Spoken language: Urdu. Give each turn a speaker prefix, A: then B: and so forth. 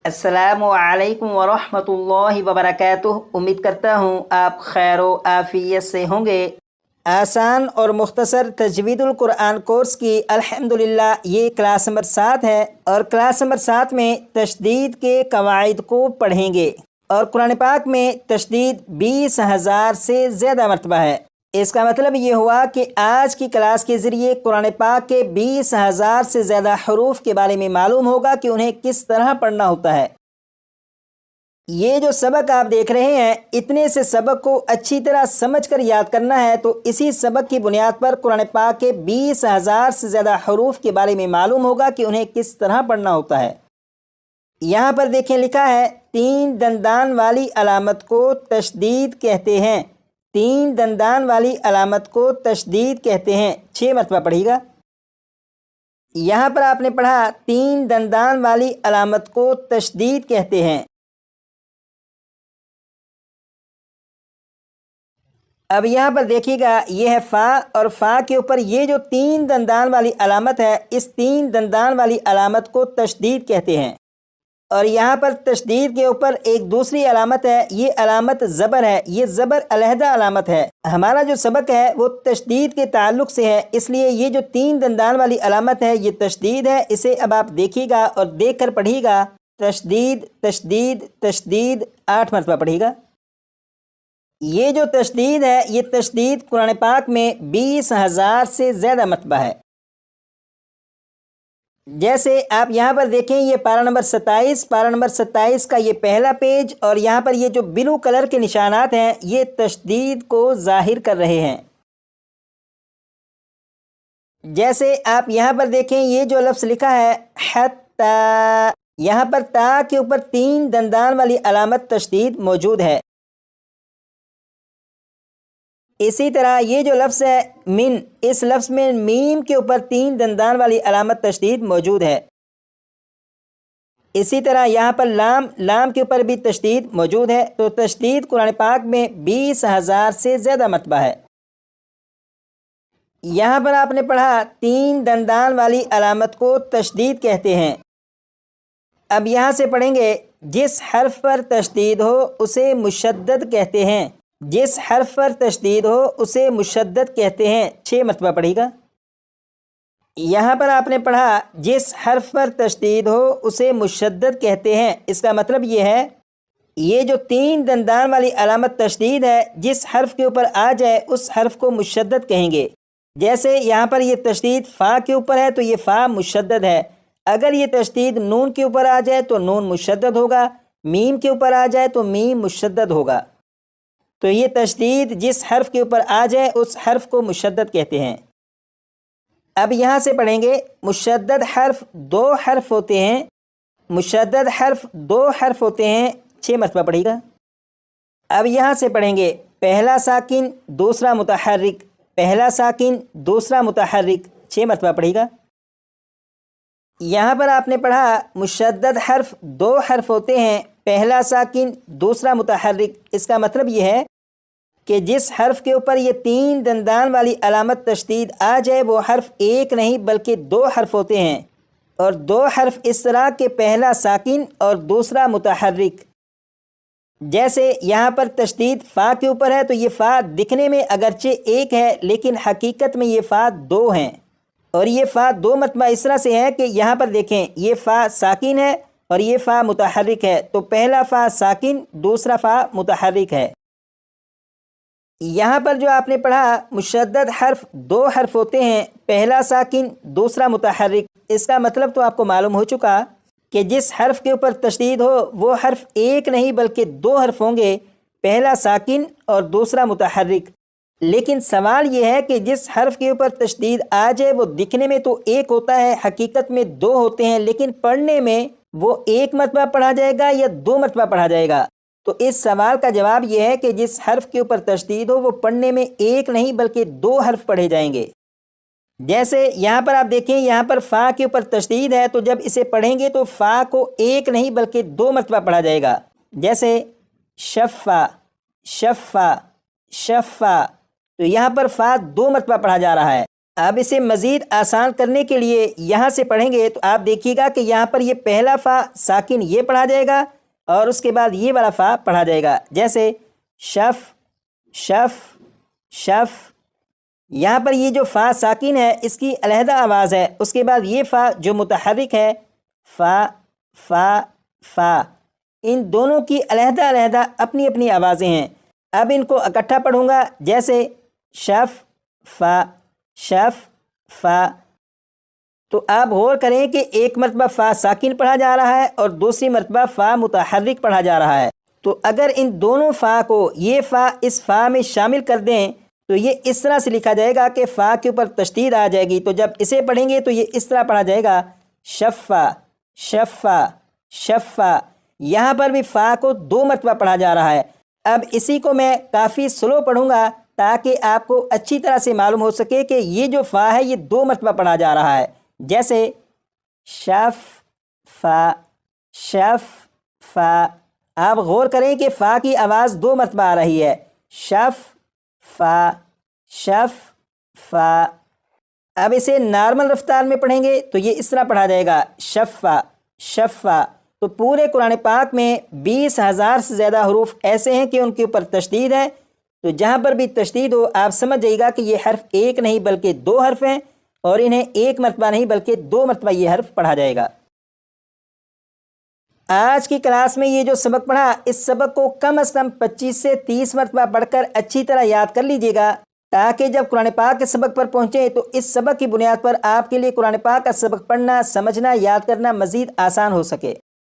A: السلام علیکم ورحمۃ اللہ وبرکاتہ۔ امید کرتا ہوں آپ خیر و عافیت سے ہوں گے۔ آسان اور مختصر تجوید القرآن کورس کی الحمدللہ یہ کلاس نمبر 7 ہے، اور کلاس نمبر 7 میں تشدید کے قواعد کو پڑھیں گے، اور قرآن پاک میں تشدید 20,000 سے زیادہ مرتبہ ہے۔ اس کا مطلب یہ ہوا کہ آج کی کلاس کے ذریعے قرآن پاک کے 20,000 سے زیادہ حروف کے بارے میں معلوم ہوگا کہ انہیں کس طرح پڑھنا ہوتا ہے۔ یہ جو سبق آپ دیکھ رہے ہیں، اتنے سے سبق کو اچھی طرح سمجھ کر یاد کرنا ہے، تو اسی سبق کی بنیاد پر قرآن پاک کے 20,000 سے زیادہ حروف کے بارے میں معلوم ہوگا کہ انہیں کس طرح پڑھنا ہوتا ہے۔ یہاں پر دیکھیں لکھا ہے، 3 دندان والی علامت کو تشدید کہتے ہیں۔ 3 دندان والی علامت کو تشدید کہتے ہیں۔ 6 مرتبہ پڑھیے گا۔ یہاں پر آپ نے پڑھا 3 دندان والی علامت کو تشدید کہتے ہیں۔ اب یہاں پر دیکھیے گا، یہ ہے فا، اور فا کے اوپر یہ جو 3 دندان والی علامت ہے، اس 3 دندان والی علامت کو تشدید کہتے ہیں۔ اور یہاں پر تشدید کے اوپر ایک دوسری علامت ہے، یہ علامت زبر ہے، یہ زبر علیحدہ علامت ہے۔ ہمارا جو سبق ہے وہ تشدید کے تعلق سے ہے، اس لیے یہ جو 3 دندان والی علامت ہے یہ تشدید ہے۔ اسے اب آپ دیکھیے گا اور دیکھ کر پڑھیے گا، تشدید تشدید تشدید، 8 مرتبہ پڑھیے گا۔ یہ جو تشدید ہے، یہ تشدید قرآن پاک میں 20,000 سے زیادہ مرتبہ ہے۔ جیسے آپ یہاں پر دیکھیں، یہ پارہ نمبر 27 کا یہ پہلا پیج، اور یہاں پر یہ جو بلو کلر کے نشانات ہیں یہ تشدید کو ظاہر کر رہے ہیں۔ جیسے آپ یہاں پر دیکھیں، یہ جو لفظ لکھا ہے حتی، یہاں پر تا کے اوپر 3 دندان والی علامت تشدید موجود ہے۔ اسی طرح یہ جو لفظ ہے من، اس لفظ میں میم کے اوپر 3 دندان والی علامت تشدید موجود ہے۔ اسی طرح یہاں پر لام کے اوپر بھی تشدید موجود ہے۔ تو تشدید قرآن پاک میں 20,000 سے زیادہ مرتبہ ہے۔ یہاں پر آپ نے پڑھا 3 دندان والی علامت کو تشدید کہتے ہیں۔ اب یہاں سے پڑھیں گے، جس حرف پر تشدید ہو اسے مشدد کہتے ہیں۔ جس حرف پر تشدید ہو اسے مشدد کہتے ہیں۔ 6 مرتبہ پڑھیے گا۔ یہاں پر آپ نے پڑھا جس حرف پر تشدید ہو اسے مشدد کہتے ہیں۔ اس کا مطلب یہ ہے، یہ جو 3 دندان والی علامت تشدید ہے، جس حرف کے اوپر آ جائے اس حرف کو مشدد کہیں گے۔ جیسے یہاں پر یہ تشدید فا کے اوپر ہے تو یہ فا مشدد ہے۔ اگر یہ تشدید نون کے اوپر آ جائے تو نون مشدد ہوگا، میم کے اوپر آ جائے تو میم مشدد ہوگا۔ تو یہ تشدید جس حرف کے اوپر آ جائے اس حرف کو مشدد کہتے ہیں۔ اب یہاں سے پڑھیں گے، مشدد حرف 2 حرف ہوتے ہیں۔ مشدد حرف 2 حرف ہوتے ہیں۔ 6 مرتبہ پڑھیے گا۔ اب یہاں سے پڑھیں گے، پہلا ساکن دوسرا متحرک، پہلا ساکن دوسرا متحرک، 6 مرتبہ پڑھیے گا۔ یہاں پر آپ نے پڑھا مشدد حرف 2 حرف ہوتے ہیں، پہلا ساکن دوسرا متحرک۔ اس کا مطلب یہ ہے کہ جس حرف کے اوپر یہ 3 دندان والی علامت تشدید آ جائے وہ حرف ایک نہیں بلکہ 2 حرف ہوتے ہیں، اور 2 حرف اس طرح کہ پہلا ساکن اور دوسرا متحرک۔ جیسے یہاں پر تشدید فا کے اوپر ہے تو یہ فا دکھنے میں اگرچہ ایک ہے لیکن حقیقت میں یہ فا 2 ہیں، اور یہ فا 2 مرتبہ اس طرح سے ہے کہ یہاں پر دیکھیں، یہ فا ساکن ہے اور یہ فا متحرک ہے، تو پہلا فا ساکن دوسرا فا متحرک ہے۔ یہاں پر جو آپ نے پڑھا مشدد حرف 2 حرف ہوتے ہیں، پہلا ساکن دوسرا متحرک۔ اس کا مطلب تو آپ کو معلوم ہو چکا کہ جس حرف کے اوپر تشدید ہو وہ حرف ایک نہیں بلکہ 2 حرف ہوں گے، پہلا ساکن اور دوسرا متحرک۔ لیکن سوال یہ ہے کہ جس حرف کے اوپر تشدید آ جائے وہ دکھنے میں تو ایک ہوتا ہے، حقیقت میں 2 ہوتے ہیں، لیکن پڑھنے میں وہ 1 مرتبہ پڑھا جائے گا یا 2 مرتبہ پڑھا جائے گا؟ تو اس سوال کا جواب یہ ہے کہ جس حرف کے اوپر تشدید ہو وہ پڑھنے میں 1 نہیں بلکہ 2 حرف پڑھے جائیں گے۔ جیسے یہاں پر آپ دیکھیں، یہاں پر فا کے اوپر تشدید ہے تو جب اسے پڑھیں گے تو فا کو 1 نہیں بلکہ 2 مرتبہ پڑھا جائے گا۔ جیسے شفا شفا شفا، تو یہاں پر فا 2 مرتبہ پڑھا جا رہا ہے۔ اب اسے مزید آسان کرنے کے لیے یہاں سے پڑھیں گے تو آپ دیکھیے گا کہ یہاں پر یہ پہلا فا ساکن یہ پڑھا جائے گا اور اس کے بعد یہ والا فا پڑھا جائے گا، جیسے شف شف شف۔ یہاں پر یہ جو فا ساکن ہے اس کی علیحدہ آواز ہے، اس کے بعد یہ فا جو متحرک ہے فا فا فا، ان دونوں کی علیحدہ علیحدہ اپنی اپنی آوازیں ہیں۔ اب ان کو اکٹھا پڑھوں گا، جیسے شف فا شف فا۔ تو آپ غور کریں کہ ایک مرتبہ فا ساکن پڑھا جا رہا ہے اور دوسری مرتبہ فا متحرک پڑھا جا رہا ہے۔ تو اگر ان دونوں فا کو یہ فا اس فا میں شامل کر دیں تو یہ اس طرح سے لکھا جائے گا کہ فا کے اوپر تشدید آ جائے گی، تو جب اسے پڑھیں گے تو یہ اس طرح پڑھا جائے گا شفا شفا شفا۔ یہاں پر بھی فا کو 2 مرتبہ پڑھا جا رہا ہے۔ اب اسی کو میں کافی سلو پڑھوں گا تاکہ آپ کو اچھی طرح سے معلوم ہو سکے کہ یہ جو فا ہے یہ 2 مرتبہ پڑھا جا رہا ہے، جیسے شف فا شف فا۔ آپ غور کریں کہ فا کی آواز 2 مرتبہ آ رہی ہے، شف فا شف فا۔ اب اسے نارمل رفتار میں پڑھیں گے تو یہ اس طرح پڑھا جائے گا شفا شفا۔ تو پورے قرآن پاک میں 20,000 سے زیادہ حروف ایسے ہیں کہ ان کے اوپر تشدید ہے، تو جہاں پر بھی تشدید ہو آپ سمجھ جائیے گا کہ یہ حرف ایک نہیں بلکہ 2 حرف ہیں، اور انہیں ایک مرتبہ نہیں بلکہ 2 مرتبہ یہ حرف پڑھا جائے گا۔ آج کی کلاس میں یہ جو سبق پڑھا، اس سبق کو کم از کم 25 سے 30 مرتبہ پڑھ کر اچھی طرح یاد کر لیجئے گا، تاکہ جب قرآن پاک کے سبق پر پہنچیں تو اس سبق کی بنیاد پر آپ کے لیے قرآن پاک کا سبق پڑھنا، سمجھنا، یاد کرنا مزید آسان ہو سکے۔